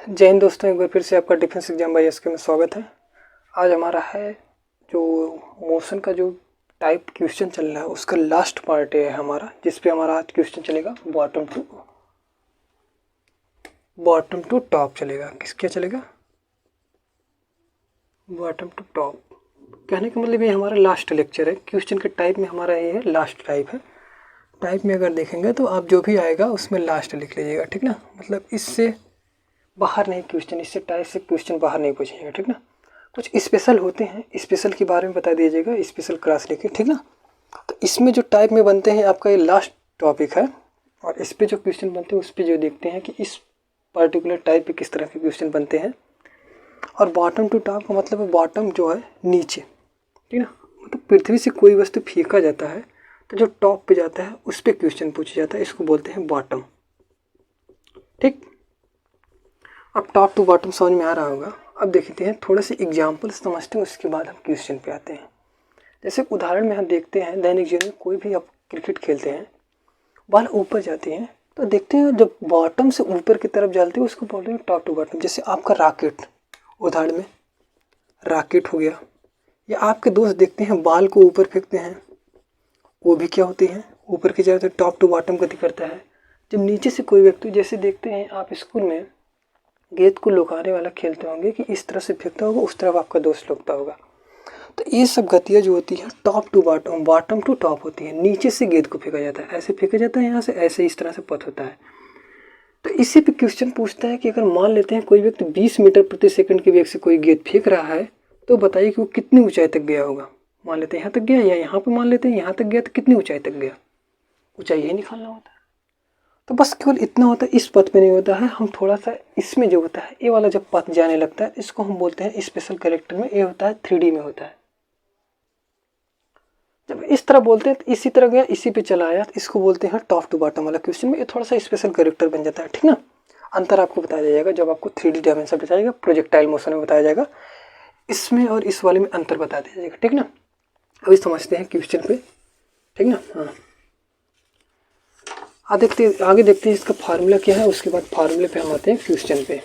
जय हिंद दोस्तों, एक बार फिर से आपका डिफेंस एग्जाम बाई एसके में स्वागत है। आज हमारा है जो मोशन का जो टाइप क्वेश्चन चल रहा है उसका लास्ट पार्ट है हमारा, जिस पे हमारा आज क्वेश्चन चलेगा बॉटम टू टॉप चलेगा। क्या चलेगा? Bottom to top. कहने का मतलब ये हमारा लास्ट लेक्चर है। क्वेश्चन के टाइप में हमारा ये लास्ट टाइप है। टाइप में अगर देखेंगे तो आप जो भी आएगा उसमें लास्ट लिख लीजिएगा, ठीक ना। मतलब इससे बाहर नहीं क्वेश्चन, इससे टाइप से क्वेश्चन बाहर नहीं पूछेगा, ठीक ना। कुछ स्पेशल होते हैं, स्पेशल के बारे में बता दीजिएगा, स्पेशल क्लास लेके, ठीक ना। तो इसमें जो टाइप में बनते हैं आपका ये लास्ट टॉपिक है, और इस पे जो क्वेश्चन बनते हैं उस पर जो देखते हैं कि इस पर्टिकुलर टाइप पे किस तरह के क्वेश्चन बनते हैं। और बॉटम टू टॉप का मतलब है बॉटम जो है नीचे, ठीक ना। मतलब पृथ्वी से कोई वस्तु फेंका जाता है तो जो टॉप पे जाता है उस पर क्वेश्चन पूछा जाता है, इसको बोलते हैं बॉटम, ठीक। अब टॉप टू बॉटम समझ में आ रहा होगा। अब देखते हैं थोड़े से एग्जाम्पल समझते हैं, उसके बाद हम क्वेश्चन पे आते हैं। जैसे उदाहरण में हम देखते हैं दैनिक जीवन में कोई भी आप क्रिकेट खेलते हैं, बॉल ऊपर जाती है तो देखते हैं जब बॉटम से ऊपर की तरफ जाती है उसको बोलते हैं टॉप टू बॉटम। जैसे आपका रॉकेट, उदाहरण में रॉकेट हो गया, या आपके दोस्त देखते हैं बॉल को ऊपर फेंकते हैं, वो भी क्या होती है, ऊपर की जाए तो टॉप टू बॉटम गति करता है। जब नीचे से कोई व्यक्ति, जैसे देखते हैं आप स्कूल में गेंद को लुकाने वाला खेलते होंगे कि इस तरह से फेंकता होगा, उस तरफ आपका दोस्त लुकता होगा। तो ये सब गतियाँ जो होती है top to bottom, bottom to top होती है। नीचे से गेंद को फेंका जाता है, ऐसे फेंका जाता है, यहाँ से ऐसे, इस तरह से पथ होता है। तो इसी पे क्वेश्चन पूछता है कि अगर मान लेते हैं कोई व्यक्ति 20 मीटर प्रति सेकंड के वेग से कोई गेंद फेंक रहा है, तो बताइए कि वो कितनी ऊंचाई तक गया होगा। मान लेते हैं यहाँ तक गया, या यहाँ पे मान लेते हैं यहाँ तक गया, तो कितनी ऊंचाई तक गया, ऊंचाई यही निकालना होता है। तो बस केवल इतना होता है, इस पथ में नहीं होता है। हम थोड़ा सा इसमें जो होता है ये वाला जब पथ जाने लगता है इसको हम बोलते हैं स्पेशल कैरेक्टर में, ये होता है 3D में होता है। जब इस तरह बोलते हैं तो इसी तरह गया, इसी पे चला आया, तो इसको बोलते हैं टॉप टू बॉटम वाला क्वेश्चन में। ये थोड़ा सा स्पेशल कैरेक्टर बन जाता है, ठीक ना। अंतर आपको बताया जाएगा जब आपको 3D डायमेंशन बताया जाएगा, प्रोजेक्टाइल मोशन में बताया जाएगा। इसमें और इस वाले में अंतर बता दिया जाएगा, ठीक ना। अभी समझते हैं क्वेश्चन पे, ठीक ना। हाँ, आगे देखते हैं इसका फार्मूला क्या है, उसके बाद फार्मूले पे हम आते हैं क्वेश्चन पे।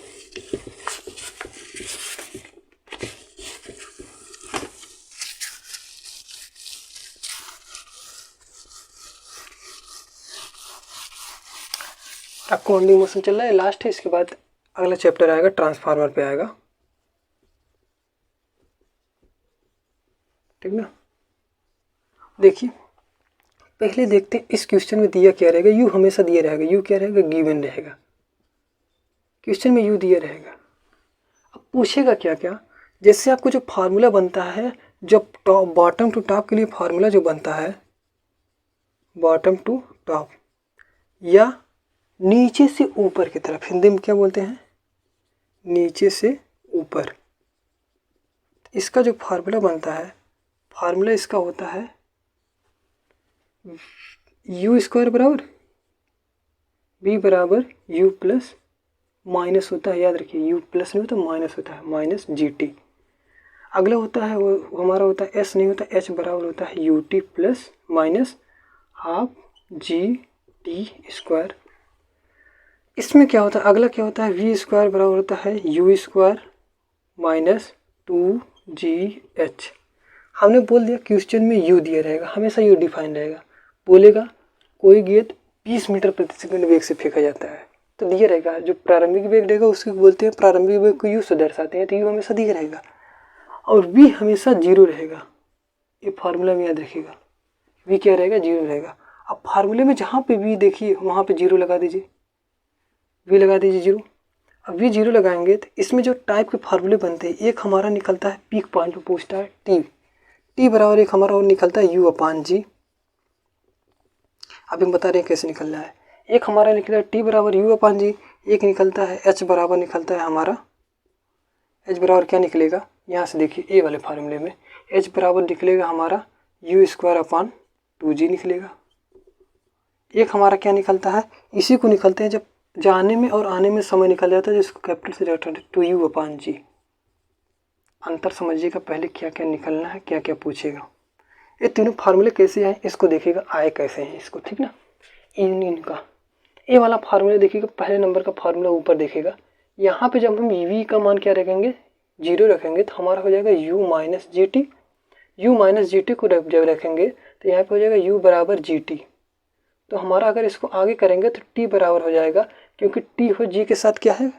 कंपाउंडिंग मोशन चल रहा है, लास्ट है, इसके बाद अगला चैप्टर आएगा ट्रांसफार्मर पे आएगा, ठीक ना। देखिए पहले देखते हैं इस क्वेश्चन में दिया क्या रहेगा। यू हमेशा दिया रहेगा, यू क्या रहेगा, गिवन रहेगा। क्वेश्चन में यू दिया रहेगा। अब पूछेगा क्या क्या, जैसे आपको जो फार्मूला बनता है, जब टॉप बॉटम टू टॉप के लिए फार्मूला जो बनता है बॉटम टू टॉप, या नीचे से ऊपर की तरफ, हिंदी में क्या बोलते हैं, नीचे से ऊपर। इसका जो फार्मूला बनता है, फार्मूला इसका होता है यू स्क्वायर बराबर बी बराबर यू प्लस माइनस होता है, याद रखिए यू प्लस नहीं होता, माइनस होता है, माइनस जी टी। अगला होता है वो हमारा होता है एस नहीं होता, एच बराबर होता है U T plus minus half G T square. इसमें क्या होता है, अगला क्या होता है, वी स्क्वायर बराबर होता है यू स्क्वायर माइनस 2GH। हमने बोल दिया क्वेश्चन में यू दिया रहेगा, हमेशा यू डिफाइन रहेगा। बोलेगा कोई गेंद 20 मीटर प्रति सेकंड वेग से फेंका जाता है, तो दिया रहेगा जो प्रारंभिक वेग रहेगा उसको बोलते हैं, प्रारंभिक वेग को यू से दर्शाते हैं, तो यू हमेशा दिया रहेगा। और वी हमेशा जीरो रहेगा, ये फार्मूला में याद रखिएगा, वी क्या रहेगा, जीरो रहेगा। अब फार्मूले में जहाँ पे वी देखिए वहाँ पे जीरो लगा दीजिए, वी लगा दीजिए जीरो। अब वी जीरो लगाएंगे तो इसमें जो टाइप के फार्मूले बनते हैं, एक हमारा निकलता है पीक पॉइंट पे पूछता है टी बराबर, एक हमारा और निकलता है यू अपान जी। अब हम बता रहे हैं कैसे निकल रहा है। एक हमारा निकला है टी बराबर यू अपान जी, एक निकलता है एच बराबर निकलता है हमारा, एच बराबर क्या निकलेगा, यहाँ से देखिए ए वाले फार्मूले में एच बराबर निकलेगा हमारा यू स्क्वायर अपान 2G निकलेगा। एक हमारा क्या निकलता है, इसी को निकलते हैं जब जाने में और आने में समय निकल जाता है, जिसको कैपिटल से जाता है 2U अपान जी। अंतर समझिएगा, पहले क्या क्या निकलना है, क्या क्या पूछेगा। ये तीनों फार्मूले कैसे हैं इसको देखिएगा, आए कैसे हैं इसको, ठीक ना। इनका ए वाला फार्मूला देखिएगा, पहले नंबर का फार्मूला ऊपर देखिएगा, यहाँ पे जब हम v का मान क्या रखेंगे, 0 रखेंगे तो हमारा हो जाएगा u minus G T. u minus G T को जब रखेंगे तो यहाँ पे हो जाएगा u बराबर जी टी। तो हमारा अगर इसको आगे करेंगे तो t बराबर हो जाएगा, क्योंकि t हो g के साथ क्या है,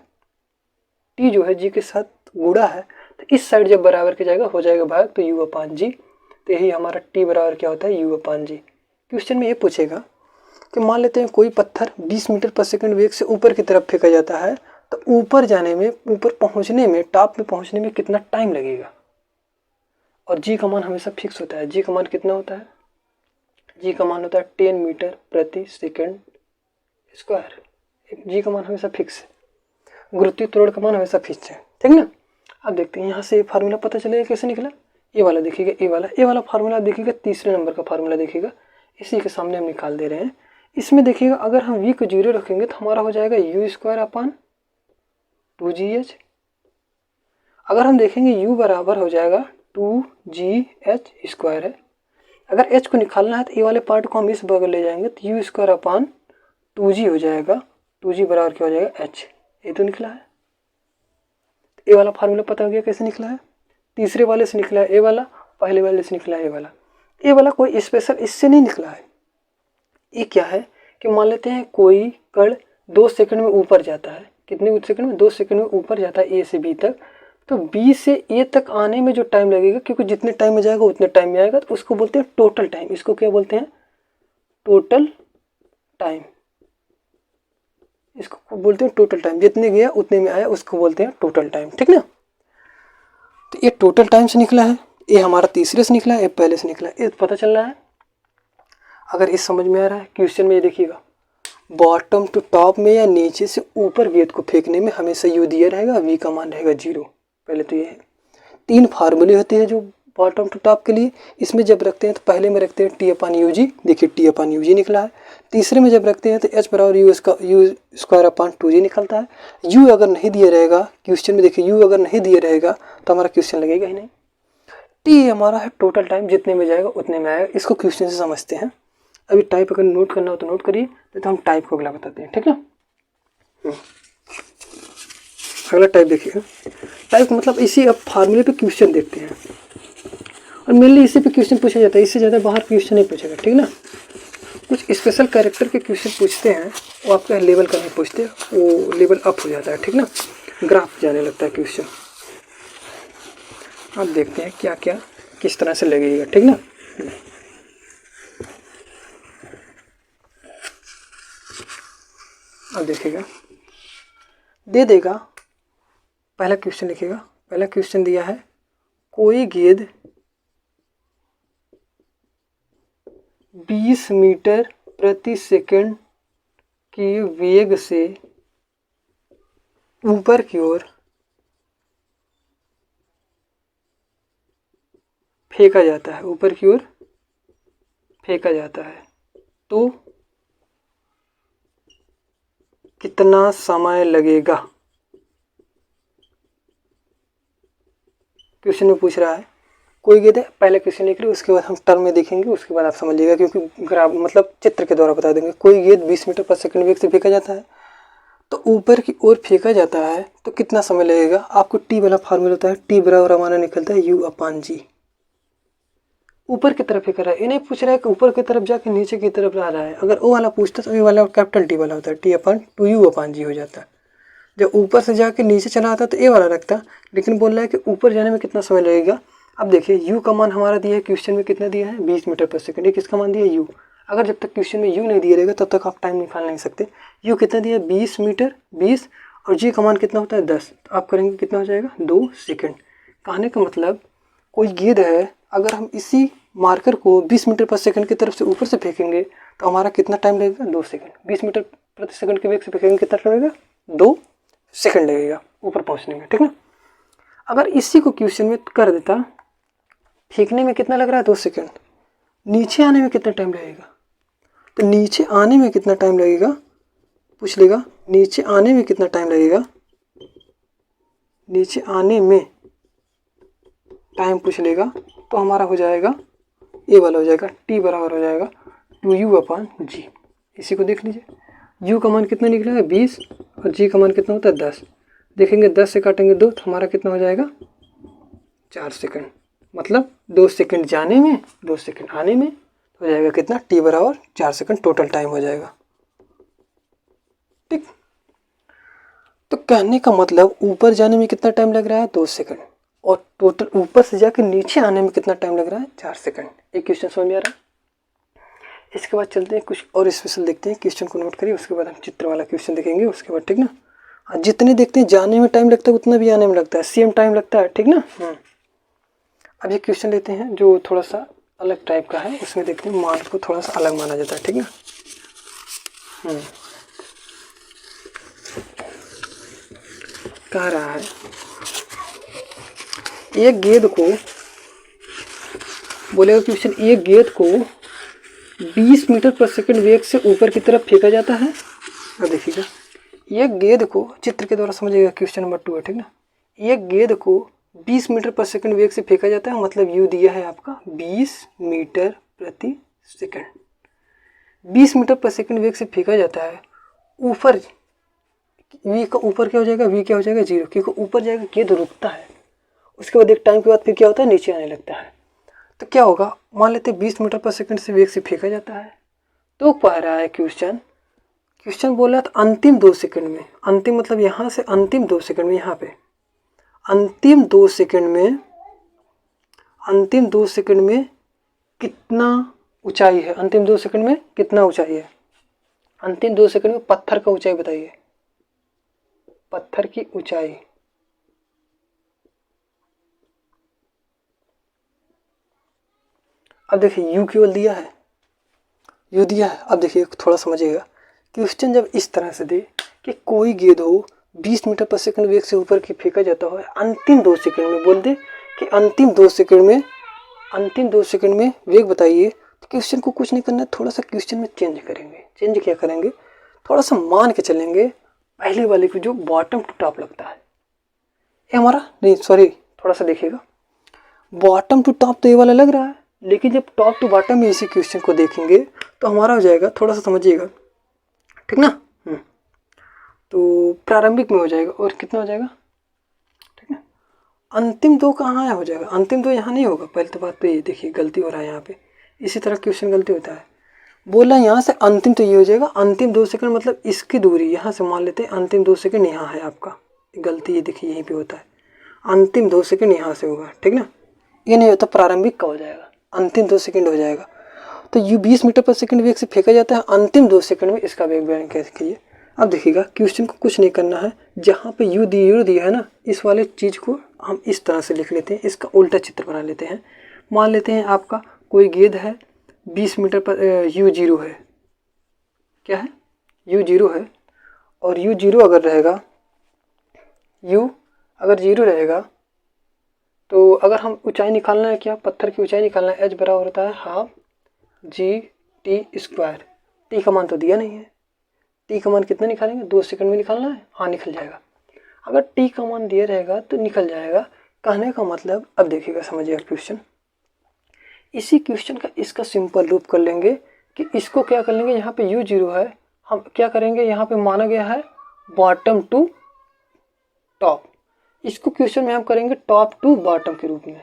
t जो है g के साथ गुणा है, तो इस साइड जब बराबर के जाएगा हो जाएगा भाग, तो u अपान जी। तो यही हमारा t बराबर क्या होता है, u अपान जी। क्वेश्चन में ये पूछेगा कि मान लेते हैं कोई पत्थर 20 मीटर पर सेकंड वेग से ऊपर की तरफ फेंका जाता है, तो ऊपर जाने में, ऊपर पहुंचने में, टॉप में पहुंचने में कितना टाइम लगेगा। और जी का मान हमेशा फिक्स होता है। जी का मान कितना होता है, जी का मान होता है 10 मीटर प्रति सेकंड स्क्वायर। जी का मान हमेशा फिक्स है, गुरुत्वीय त्वरण का मान हमेशा फिक्स है, ठीक ना। अब देखते हैं यहाँ से फार्मूला पता चलेगा कैसे निकला। ये वाला देखिएगा, ये वाला फार्मूला देखिएगा, तीसरे नंबर का फार्मूला देखिएगा, इसी के सामने हम निकाल दे रहे हैं। इसमें देखिएगा अगर हम v को 0 रखेंगे तो हमारा हो जाएगा u स्क्वायर अपान 2gh। अगर हम देखेंगे u बराबर हो जाएगा 2gh स्क्वायर है। अगर h को निकालना है तो ये वाले पार्ट को हम इस बगल ले जाएंगे तो u स्क्वायर अपान 2g हो जाएगा। 2g बराबर क्या हो जाएगा, h। ये तो निकला है। ये वाला फार्मूला पता हो गया कैसे निकला है। तीसरे वाले से निकला है ए वाला, पहले वाले से निकला है ए वाला। ए वाला कोई स्पेशल इससे नहीं निकला है। ये क्या है कि मान लेते हैं कोई कण 2 सेकंड में ऊपर जाता है, कितने सेकंड में, 2 सेकंड में ऊपर जाता है ए से बी तक, तो बी से ए तक आने में जो टाइम लगेगा, क्योंकि जितने टाइम में जाएगा उतने टाइम में आएगा, तो उसको बोलते हैं टोटल टाइम। इसको क्या बोलते हैं, टोटल टाइम। इसको बोलते हैं टोटल टाइम, जितने गया उतने में आया उसको बोलते हैं टोटल टाइम, ठीक ना। तो ये टोटल टाइम से निकला है, ये हमारा तीसरे से निकला है, ये पहले से निकला है, ये पता चल रहा है। अगर इस समझ में आ रहा है, क्वेश्चन में ये देखिएगा, बॉटम टू टॉप में या नीचे से ऊपर गेंद को फेंकने में हमेशा यू दिया रहेगा, वी का मान रहेगा 0। पहले तो ये है। 3 फार्मूले होते हैं जो बॉटम टू टॉप के लिए। इसमें जब रखते हैं तो पहले में रखते हैं टी अपान यू जी, देखिए टी अपान यू जी निकला है। तीसरे में जब रखते हैं तो एच बराबर यू स्क्वायर अपान 2g निकलता है। यू अगर नहीं दिया रहेगा क्वेश्चन में, देखिए यू अगर नहीं दिया रहेगा तो हमारा क्वेश्चन लगेगा ही नहीं। टी हमारा है टोटल टाइम, जितने में जाएगा उतने में आएगा। इसको क्वेश्चन से समझते हैं। अभी टाइप अगर नोट करना हो तो नोट करिए, तो हम टाइप को अगला बताते हैं, ठीक ना। अगला टाइप देखिएगा। टाइप का मतलब इसी अब फार्मूले पे क्वेश्चन देखते हैं, और मेनली इसी पे क्वेश्चन पूछा जाता है, इससे ज़्यादा बाहर क्वेश्चन नहीं पूछेगा, ठीक ना। कुछ स्पेशल कैरेक्टर के क्वेश्चन पूछते हैं, वो आपका लेवल का नहीं पूछते, वो लेवल अप हो जाता है, ठीक ना, ग्राफ जाने लगता है क्वेश्चन। अब देखते हैं क्या क्या किस तरह से लगेगा, ठीक ना। अब देखिएगा, दे देगा, पहला क्वेश्चन लिखिएगा। पहला क्वेश्चन दिया है, कोई गेंद 20 मीटर प्रति सेकंड की वेग से ऊपर की ओर फेंका जाता है, ऊपर की ओर फेंका जाता है, तो कितना समय लगेगा। क्वेश्चन में पूछ रहा है कोई गेंद है, पहले क्वेश्चन लिख लो, उसके बाद हम टर्म में देखेंगे, उसके बाद आप समझिएगा, क्योंकि ग्राफ मतलब चित्र के द्वारा बता देंगे। कोई गेंद 20 मीटर पर सेकंड वेग से फेंका जाता है, तो ऊपर की ओर फेंका जाता है, तो कितना समय लगेगा। आपको टी वाला फार्मूला होता है, टी बराबर हमारा निकलता है यू अपान जी। ऊपर की तरफ फेंक रहा है, ये नहीं पूछ रहा है कि ऊपर की तरफ जाके नीचे की तरफ आ रहा है। अगर वो वाला पूछता तो ये वाला कैपिटल टी वाला होता है, टी अपान 2u अपान जी हो जाता है। जब ऊपर से जाके नीचे चला आता तो ए वाला रखता, लेकिन बोल रहा है कि ऊपर जाने में कितना समय लगेगा। अब देखिए u का मान हमारा दिया है, क्वेश्चन में कितना दिया है 20 मीटर पर सेकंड। ये किसका मान दिया है u। अगर जब तक क्वेश्चन में u नहीं दिया रहेगा तब तक आप टाइम निकाल नहीं सकते। u कितना दिया है 20 मीटर 20, और g का मान कितना होता है 10, तो आप करेंगे कितना हो जाएगा 2 सेकंड। कहने का मतलब कोई गेंद है, अगर हम इसी मार्कर को 20 मीटर पर सेकंड की तरफ से ऊपर से फेंकेंगे तो हमारा कितना टाइम लगेगा 2 सेकंड। 20 मीटर प्रति सेकंड के वेग से फेंकेंगे कितना टाइम लगेगा 2 सेकंड लगेगा ऊपर पहुंचने में, ठीक ना। अगर इसी को क्वेश्चन में कर देता, फेंकने में कितना लग रहा है 2 सेकंड, नीचे आने में कितना टाइम लगेगा, तो नीचे आने में कितना टाइम लगेगा पूछ लेगा। नीचे आने में कितना टाइम लगेगा, नीचे आने में टाइम पूछ लेगा, तो हमारा हो जाएगा ए वाला हो जाएगा, टी बराबर हो जाएगा 2u अपान जी। इसी को देख लीजिए, u का मान कितना निकलेगा 20, और g का मान कितना होता है 10। देखेंगे 10 से काटेंगे 2 तो हमारा कितना हो जाएगा 4 सेकंड। मतलब 2 सेकंड जाने में 2 सेकंड आने में हो जाएगा कितना t बराबर 4 सेकंड टोटल टाइम हो जाएगा। ठीक, तो कहने का मतलब ऊपर जाने में कितना टाइम लग रहा है 2 सेकंड और टोटल ऊपर से जाकर नीचे आने में कितना टाइम लग रहा है 4 सेकंड। एक क्वेश्चन समझ में आ रहा है। इसके बाद चलते हैं कुछ और स्पेशल देखते हैं। क्वेश्चन को नोट करिए, उसके बाद हम चित्र वाला क्वेश्चन देखेंगे उसके बाद। ठीक ना, जितने देखते हैं जाने में टाइम लगता है उतना भी आने में लगता है, सेम टाइम लगता है। ठीक ना। अब ये क्वेश्चन लेते हैं जो थोड़ा सा अलग टाइप का है, उसमें देखते हैं मान को थोड़ा सा अलग माना जाता है। ठीक ना। कह रहा है एक गेंद को, बोलेगा क्वेश्चन, एक गेंद को 20 मीटर पर सेकंड वेग से ऊपर की तरफ फेंका जाता है। अब देखिएगा, एक गेंद को चित्र के द्वारा समझिएगा, क्वेश्चन नंबर 2 है। ठीक ना। एक गेंद को 20 मीटर पर सेकंड वेग से फेंका जाता है, मतलब यू दिया है आपका 20 मीटर प्रति सेकंड। 20 मीटर पर सेकंड वेग से फेंका जाता है। ऊपर वी का ऊपर क्या हो जाएगा, वी क्या हो जाएगा 0, क्योंकि ऊपर जाएगा गेंद रुकता है, उसके बाद एक टाइम के बाद फिर क्या होता है नीचे आने लगता है। तो क्या होगा, मान लेते 20 मीटर पर सेकंड से वेग से फेंका जाता है। तो कह रहा है क्वेश्चन बोला था अंतिम 2 सेकंड में, अंतिम मतलब यहाँ से अंतिम 2 सेकंड में, यहाँ पे अंतिम 2 सेकंड में कितना ऊंचाई है, अंतिम 2 सेकंड में कितना ऊंचाई है, अंतिम 2 सेकंड में पत्थर का ऊंचाई बताइए, पत्थर की ऊंचाई। अब देखिए यू केवल दिया है, यू दिया है। अब देखिए थोड़ा समझिएगा, क्वेश्चन जब इस तरह से दे कि कोई गेंद हो 20 मीटर पर सेकंड वेग से ऊपर की फेंका जाता हो अंतिम 2 सेकंड में, बोल दे कि अंतिम 2 सेकंड में वेग बताइए, तो क्वेश्चन को कुछ नहीं करना है, थोड़ा सा क्वेश्चन में चेंज करेंगे। चेंज क्या करेंगे, थोड़ा सा मान के चलेंगे पहले वाले को जो बॉटम टू टॉप लगता है, ये हमारा नहीं, सॉरी थोड़ा सा देखिएगा, बॉटम टू टॉप तो ये वाला लग रहा है, लेकिन जब टॉप टू बॉटम में इसी क्वेश्चन को देखेंगे तो हमारा हो जाएगा, थोड़ा सा समझिएगा। ठीक ना। तो प्रारंभिक में हो जाएगा और कितना हो जाएगा, ठीक है। अंतिम 2 कहाँ हो जाएगा, अंतिम 2 यहाँ नहीं होगा। पहले तो बात तो ये देखिए गलती हो रहा है यहाँ पे, इसी तरह क्वेश्चन गलती होता है। बोला यहाँ से अंतिम तो ये हो जाएगा, अंतिम 2 सेकंड मतलब इसकी दूरी, यहाँ से मान लेते हैं अंतिम 2 सेकंड यहाँ है आपका, गलती ये देखिए यहीं पे होता है, अंतिम 2 सेकंड यहाँ से होगा। ठीक ना, ये नहीं होता, प्रारंभिक का हो जाएगा, अंतिम 2 सेकंड हो जाएगा। तो यू 20 मीटर पर सेकंड वेग से फेंका जाता है, अंतिम 2 सेकंड में इसका वेग बयान कैसे कीजिए। अब देखिएगा क्वेश्चन को कुछ नहीं करना है, जहाँ पे यू दिया है ना, इस वाले चीज़ को हम इस तरह से लिख लेते हैं, इसका उल्टा चित्र बना लेते हैं। मान लेते हैं आपका कोई गेंद है 20 मीटर पर, यू 0 है, क्या है यू 0 है, और यू 0 अगर रहेगा, यू अगर 0 रहेगा तो अगर हम ऊंचाई निकालना है, क्या पत्थर की ऊंचाई निकालना है, एच बराबर होता है half G T square. T का मान तो दिया नहीं है, टी का मान कितना निकालेंगे, 2 सेकंड में निकालना है, हाँ निकल जाएगा। अगर टी का मान दिया रहेगा तो निकल जाएगा। कहने का मतलब, अब देखिएगा समझिएगा क्वेश्चन, इसी क्वेश्चन का इसका सिंपल रूप कर लेंगे कि इसको क्या कर लेंगे, यहाँ पे यू 0 है, हम क्या करेंगे, यहाँ पे माना गया है बॉटम टू टॉप, इसको क्वेश्चन में हम करेंगे टॉप टू बॉटम के रूप में।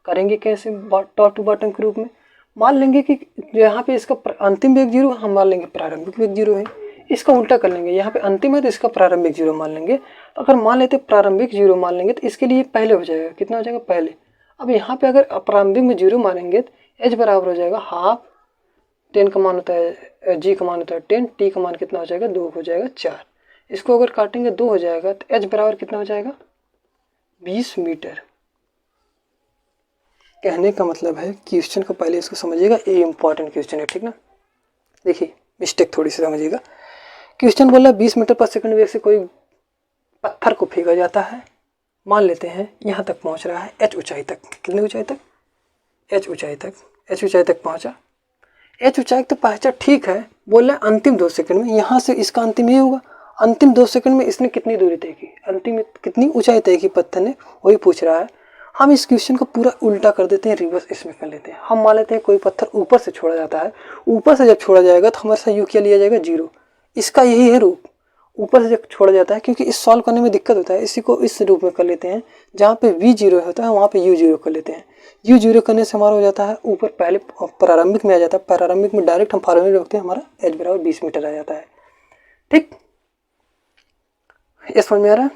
करेंगे कैसे, टॉप टू बॉटम के रूप में मान लेंगे कि यहाँ पे इसका अंतिम वेग 0, हम मान लेंगे प्रारंभिक वेग 0 है, इसका उल्टा कर लेंगे, यहाँ पे अंतिम है तो इसका प्रारंभिक 0 मान लेंगे। तो अगर मान लेते प्रारंभिक 0 मान लेंगे तो इसके लिए पहले हो जाएगा, कितना हो जाएगा पहले। अब यहाँ पे अगर प्रारंभिक में 0 मानेंगे तो एच बराबर हो जाएगा हाफ, 10 का मान होता है, जी का मान होता है 10, टी का मान कितना हो जाएगा 2 हो जाएगा 4, इसको अगर काटेंगे 2 हो जाएगा, तो एच बराबर कितना हो जाएगा 20 मीटर। कहने का मतलब है क्वेश्चन को पहले इसको समझिएगा, ये इंपॉर्टेंट क्वेश्चन है। ठीक ना, देखिए मिस्टेक थोड़ी सी समझिएगा। क्वेश्चन बोला 20 मीटर पर सेकंड वेग से कोई पत्थर को फेंका जाता है, मान लेते हैं यहाँ तक पहुँच रहा है, एच ऊंचाई तक, कितनी ऊंचाई तक, एच ऊंचाई तक पहुँचा, एच ऊंचाई तक पहुँचा, ठीक है। बोल रहे अंतिम 2 सेकंड में, यहाँ से इसका अंतिम ये होगा, अंतिम 2 सेकंड में इसने कितनी दूरी तय की, अंतिम कितनी ऊंचाई तय की पत्थर ने, वही पूछ रहा है। हम इस क्वेश्चन को पूरा उल्टा कर देते हैं, रिवर्स इसमें कर लेते हैं। हम मान लेते हैं कोई पत्थर ऊपर से छोड़ा जाता है, ऊपर से जब छोड़ा जाएगा तो हमारे साथ यू क्या लिया जाएगा 0, इसका यही है रूप। ऊपर से जब छोड़ा जाता है, क्योंकि इस सॉल्व करने में दिक्कत होता है, इसी को इस रूप में कर लेते हैं, जहाँ पे v0 होता है वहाँ पे u0 कर लेते हैं। u0 करने से हमारा हो जाता है ऊपर पहले प्रारंभिक में आ जाता है, प्रारंभिक में डायरेक्ट हम फार्मूला रखते हैं, हमारा h बराबर 20 मीटर आ जाता है। ठीक, ये समझ में आ रहा है?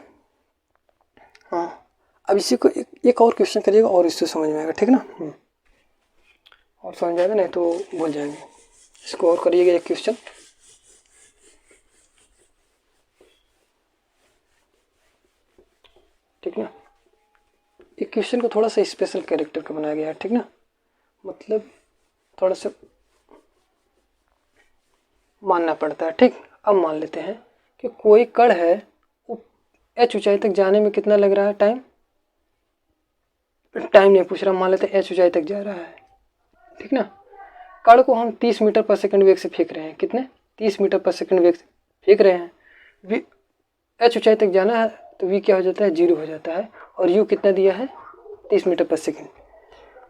हाँ, अब इसी को एक और क्वेश्चन करिएगा और इससे समझ में आएगा, ठीक ना। और समझ जाएगा, नहीं तो भूल जाएंगे। इसको और करिएगा एक क्वेश्चन। ठीक ना, एक क्वेश्चन को थोड़ा सा स्पेशल कैरेक्टर का बनाया गया है, ठीक ना, मतलब थोड़ा सा मानना पड़ता है। ठीक, अब मान लेते हैं कि कोई कण है, h ऊंचाई तक जाने में कितना लग रहा है टाइम नहीं पूछ रहा, मान लेते हैं h ऊंचाई तक जा रहा है। ठीक ना, कण को हम 30 मीटर पर सेकंड वेग से फेंक रहे हैं, कितने 30 मीटर पर सेकंड वेग से फेंक रहे हैं। h ऊंचाई तक जाना है तो v क्या हो जाता है, 0 हो जाता है, और u कितना दिया है 30 मीटर पर सेकंड।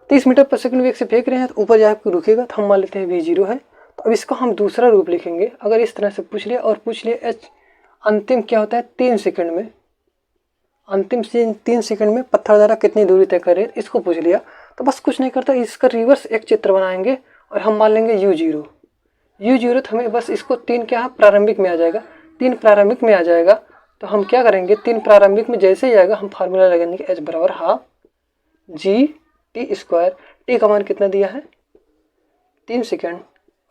30 मीटर पर सेकंड वेग से फेंक रहे हैं तो ऊपर जाकर रुकेगा, तो हम मान लेते हैं v0 है। तो अब इसका हम दूसरा रूप लिखेंगे। अगर इस तरह से पूछ लिया और पूछ लिया h अंतिम क्या होता है 3 सेकंड में, अंतिम 3 सेकंड में पत्थर द्वारा कितनी दूरी तय करे, इसको पूछ लिया, तो बस कुछ नहीं करता, इसका रिवर्स एक चित्र बनाएंगे और हम मान लेंगे u0। u0 तो हमें बस इसको 3 क्या प्रारंभिक में आ जाएगा, 3 प्रारंभिक में आ जाएगा, तो हम क्या करेंगे 3 प्रारंभिक में जैसे ही आएगा हम फार्मूला लगाएंगे h बराबर half G T square. T का मान कितना दिया है 3 सेकंड,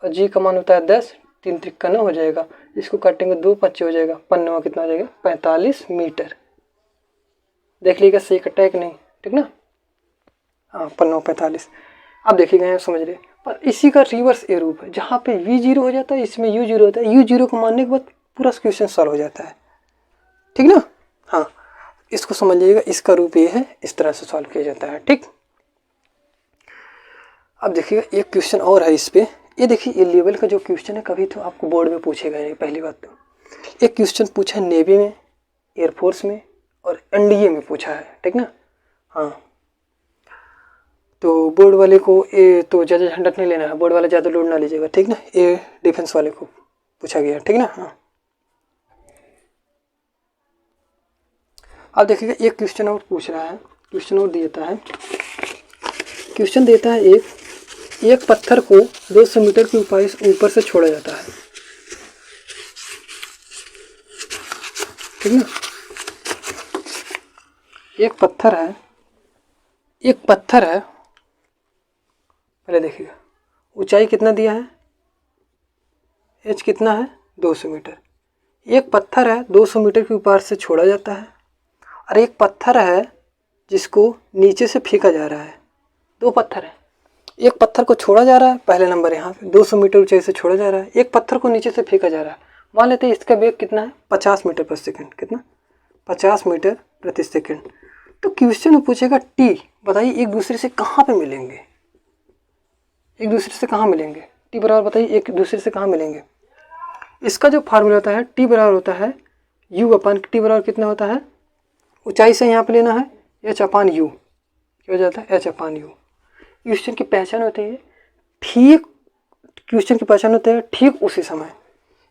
और जी का मान होता है 10, 3 त्रिक 9 हो जाएगा, इसको काटेंगे 2 25 हो जाएगा, 5 कितना हो जाएगा 45 मीटर। देख लीजिएगा सही कटा है कि नहीं, ठीक ना। हाँ 45। अब देखिएगा यहाँ समझ रहे, पर इसी का रिवर्स ए रूप है, जहाँ पे v0 हो जाता है इसमें u0 होता है, u0 को मानने के बाद पूरा क्वेश्चन सॉल्व हो जाता है, ठीक ना। हाँ, इसको समझ लीजिएगा, इसका रूप ये है, इस तरह से सॉल्व किया जाता है। ठीक, अब देखिएगा एक क्वेश्चन और है इस पे, ये देखिए ये लेवल का जो क्वेश्चन है कभी तो आपको बोर्ड में पूछेगा नहीं। पहली बात तो एक क्वेश्चन पूछा है नेवी में, एयरफोर्स में और एनडीए में पूछा है, ठीक ना। हाँ, तो बोर्ड वाले को ये तो ज़्यादा झंझट नहीं लेना है, बोर्ड वाले ज़्यादा लोड ना लीजिएगा, ठीक ना। ये डिफेंस वाले को पूछा गया, ठीक ना। हाँ, अब देखिएगा एक क्वेश्चन और पूछ रहा है, क्वेश्चन और देता है, क्वेश्चन देता है एक पत्थर को 200 मीटर की ऊपर से छोड़ा जाता है, ठीक ना। एक पत्थर है, पहले देखिएगा ऊंचाई कितना दिया है, h कितना है 200 मीटर। एक पत्थर है 200 मीटर के ऊपर से छोड़ा जाता है, और एक पत्थर है जिसको नीचे से फेंका जा रहा है। 2 पत्थर है, एक पत्थर को छोड़ा जा रहा है, पहले नंबर यहाँ पे 200 मीटर ऊंचाई से छोड़ा जा रहा है, एक पत्थर को नीचे से फेंका जा रहा है। मान लेते हैं इसका वेग कितना है 50 मीटर पर सेकंड, कितना 50 मीटर प्रति सेकंड। तो क्वेश्चन में पूछेगा टी, बताइए एक दूसरे से कहाँ पे मिलेंगे, एक दूसरे से कहाँ मिलेंगे, टी बराबर बताइए एक दूसरे से कहाँ मिलेंगे। इसका जो फार्मूला होता है टी बराबर होता है u अपन टी बराबर कितना होता है, ऊंचाई से यहाँ पे लेना है h अपान यू, क्या हो जाता है h अपान यू। क्वेश्चन की पहचान होती है ठीक, क्वेश्चन की पहचान होती है ठीक उसी समय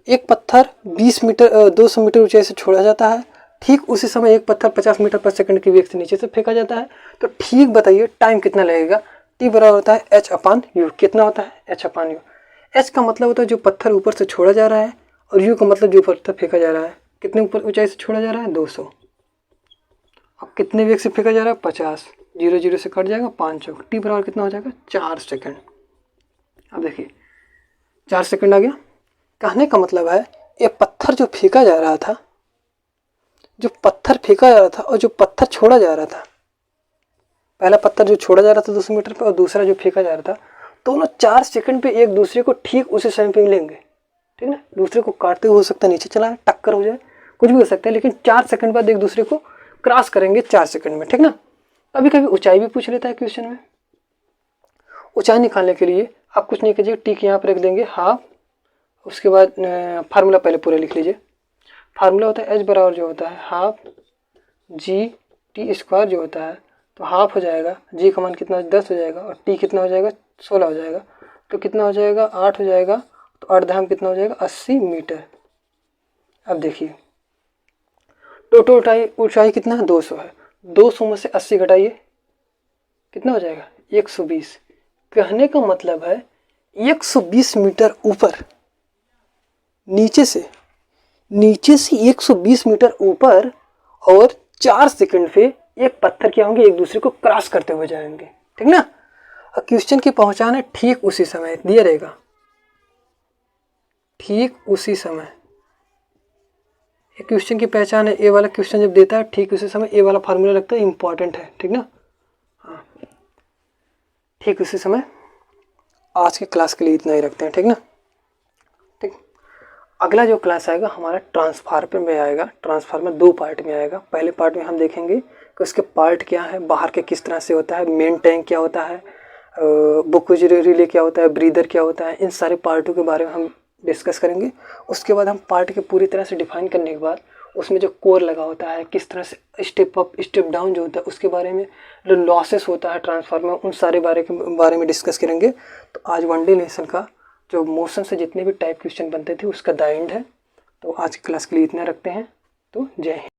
एक पत्थर 200 मीटर ऊंचाई से छोड़ा जाता है, ठीक उसी समय एक पत्थर 50 मीटर पर सेकंड की वेग से नीचे से फेंका जाता है। तो ठीक बताइए टाइम कितना लगेगा। टी बराबर होता है h अपान यू, कितना होता है h अपान यू। h का मतलब होता है जो पत्थर ऊपर से छोड़ा जा रहा है, और u का मतलब जो पत्थर फेंका जा रहा है, कितने ऊपर ऊंचाई से छोड़ा जा रहा है 200। अब कितने वेग से फेंका जा रहा है 50, 0 0 से कट जाएगा 5 चौक, टी बराबर कितना हो जाएगा 4 सेकंड। अब देखिए 4 सेकंड आ गया। कहने का मतलब है ये पत्थर जो फेंका जा रहा था, जो पत्थर फेंका जा रहा था और जो पत्थर छोड़ा जा रहा था, पहला पत्थर जो छोड़ा जा रहा था 200 मीटर पर और दूसरा जो फेंका जा रहा था, दोनों 4 सेकंड पे एक दूसरे को ठीक उसी समय पे मिलेंगे, ठीक ना। दूसरे को काटते हुए हो सकता है नीचे चला है, टक्कर हो जाए, कुछ भी हो सकता है, लेकिन 4 सेकंड बाद एक दूसरे को क्रॉस करेंगे 4 सेकंड में, ठीक ना। कभी कभी ऊंचाई भी पूछ लेता है क्वेश्चन में। ऊंचाई निकालने के लिए आप कुछ नहीं कीजिए, टी के यहाँ पर रख देंगे हाफ, उसके बाद फार्मूला पहले पूरा लिख लीजिए। फार्मूला होता है h बराबर जो होता है हाफ जी टी स्क्वायर जो होता है, तो हाफ हो जाएगा, जी का मान कितना 10 हो जाएगा, और टी कितना हो जाएगा 16 हो जाएगा, तो कितना हो जाएगा 8 हो जाएगा, तो 8 धाम कितना हो जाएगा 80 मीटर। अब देखिए टोटल ऊंचाई कितना है, 200 है। 200 में से 80 घटाइए, कितना हो जाएगा, 120। कहने का मतलब है 120 मीटर ऊपर, नीचे से 120 मीटर ऊपर, और 4 सेकंड पे एक पत्थर क्या होंगे, एक दूसरे को क्रॉस करते हुए जाएंगे, ठीक ना। और क्वेश्चन की पहुंचान है ठीक उसी समय दिया रहेगा, ठीक उसी समय। क्वेश्चन की पहचान है, ए वाला क्वेश्चन जब देता है ठीक उसी समय, ए वाला फार्मूला लगता है इंपॉर्टेंट है, ठीक ना। हाँ, ठीक उसी समय। आज के क्लास के लिए इतना ही रखते हैं, ठीक ना। ठीक, अगला जो क्लास आएगा हमारा ट्रांसफार्मर में आएगा। ट्रांसफार्मर 2 पार्ट में आएगा। पहले पार्ट में हम देखेंगे कि उसके पार्ट क्या है, बाहर के किस तरह से होता है, मेन टैंक क्या होता है, बुकुज रिले क्या होता है, ब्रीदर क्या होता है, इन सारे पार्टों के बारे में हम डिस्कस करेंगे। उसके बाद हम पार्ट के पूरी तरह से डिफाइन करने के बाद उसमें जो कोर लगा होता है, किस तरह से स्टेप अप स्टेप डाउन जो होता है उसके बारे में, जो लॉसेस होता है ट्रांसफार्मर, उन सारे बारे में डिस्कस करेंगे। तो आज वनडे लेसन का जो मोशन से जितने भी टाइप क्वेश्चन बनते थे उसका द एंड है। तो आज की क्लास के लिए इतना रखते हैं। तो जय हिंद।